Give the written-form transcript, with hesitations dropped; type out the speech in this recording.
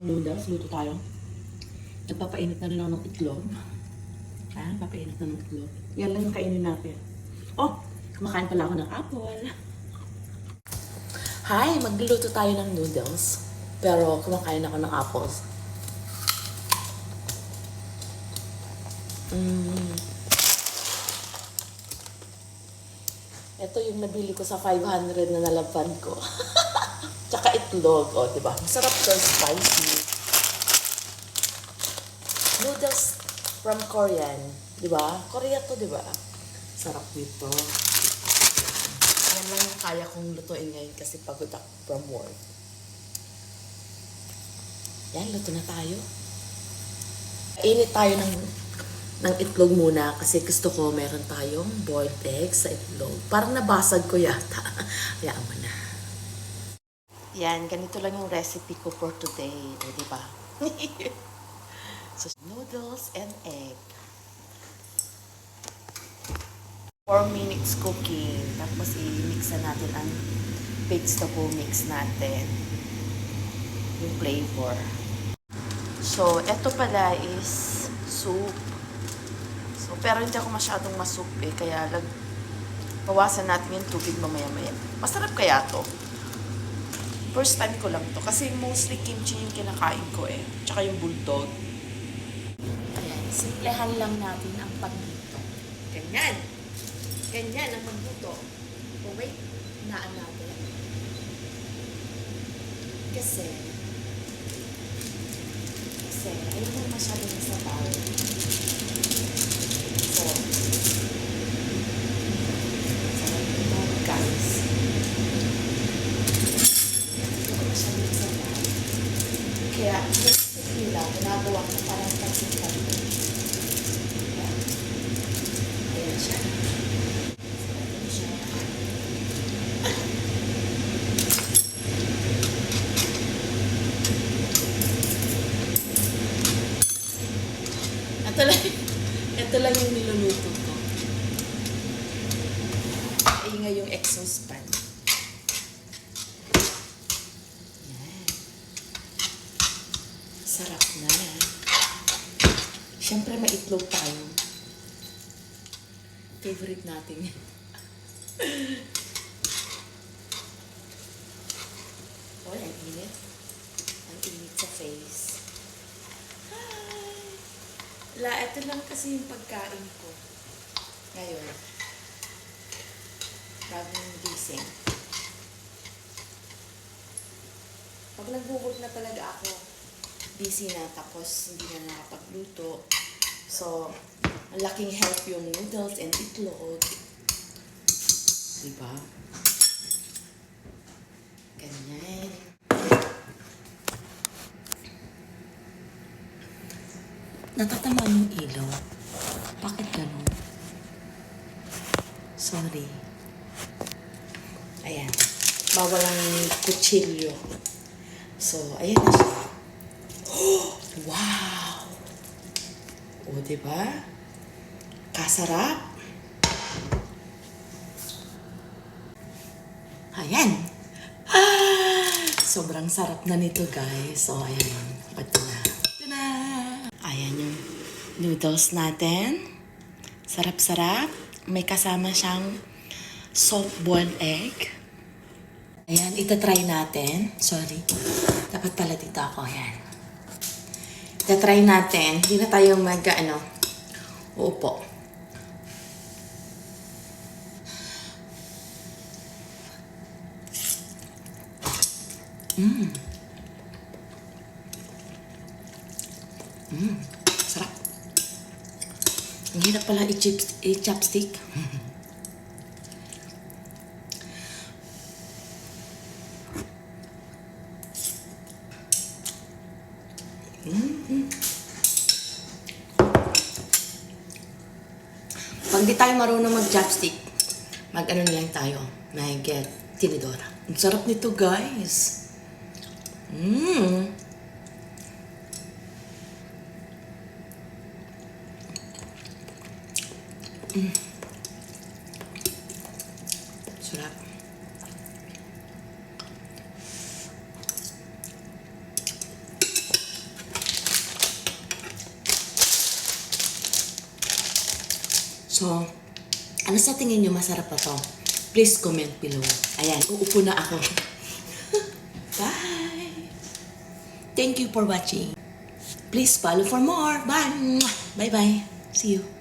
Noodles, luto tayo. Nagpapainit na rin ako ng itlog. Papainit na ng itlog. Yan lang yung kainin natin. Oh, kumakain pala ako ng apple. Hi, magluluto tayo ng noodles. Pero kumakain ako ng apples. Ito yung nabili ko sa 500 na nalaban ko. Tsaka itlog, oh, diba? Masarap to, spicy. Noodles from Korean, diba? Korea to, diba? Sarap nito. Yan lang yung kaya kong lutuin ngayon kasi pagod ako from work. Yan, luto na tayo. Init tayo ng itlog muna kasi gusto ko meron tayong boiled eggs sa itlog. Parang nabasag ko yata. Hayaan mo na. Yan, ganito lang yung recipe ko for today. Di ba? So, noodles and egg. 4 minutes cooking. Tapos i-mix na natin ang vegetable mix natin. Yung flavor. So, eto pala is soup. So, pero hindi ako masyadong masup kaya bawasan natin yung tubig mamaya-maya. Masarap kaya to? First time ko lang to. Kasi mostly kimchi yung kinakain ko Tsaka yung bulldog. Ayan. Simplehan lang natin ang pagluto. Ganyan. Ganyan ang magluto. Oh, wait. Hinaan natin. Kasi ayun mo masyadong sabaw. So, sarap ito, guys. Kaya, gusto nila, ginagawa ko parang pansipan. Ayan siya. Ayan siya. Ito lang yung niluluto ko. Ingay yung exhaust fan. Sarap na. Siyempre, maitlog tayo. Favorite natin yan. Oh, ang init. Ang init sa face. Hi! Ito lang kasi yung pagkain ko. Ngayon. Bagong gising. Pag nag-work na talaga ako, busy na, tapos hindi na nakapagluto. So, ang laking help yung noodles and itlog. Diba? Ganyan. Natatamaan yung ilaw. Bakit ganun? Sorry. Ayan. Bawal ang kutsilyo. So, ayan na siya. Wow! O, diba? Kasarap. Ayan. Sobrang sarap na nito, guys. So, ayan. Ito na. Ito na. Ayan yung noodles natin. Sarap-sarap. May kasama siyang soft-boiled egg. Ayan, itatry natin. Sorry. Dapat pala dito ako. Ayan. Itatry natin. Hindi na tayo uupo. Sarap. Ang hirap pala i-chopstick. Pag di tayo marunong mag-chopstick, mag-ano lang tayo, mag-get tinidora. Ang sarap nito, guys. Sarap. So, ano sa tingin nyo masarap pa to? Please comment below. Ayan, uupo na ako. Bye! Thank you for watching. Please follow for more. Bye! Bye-bye. See you.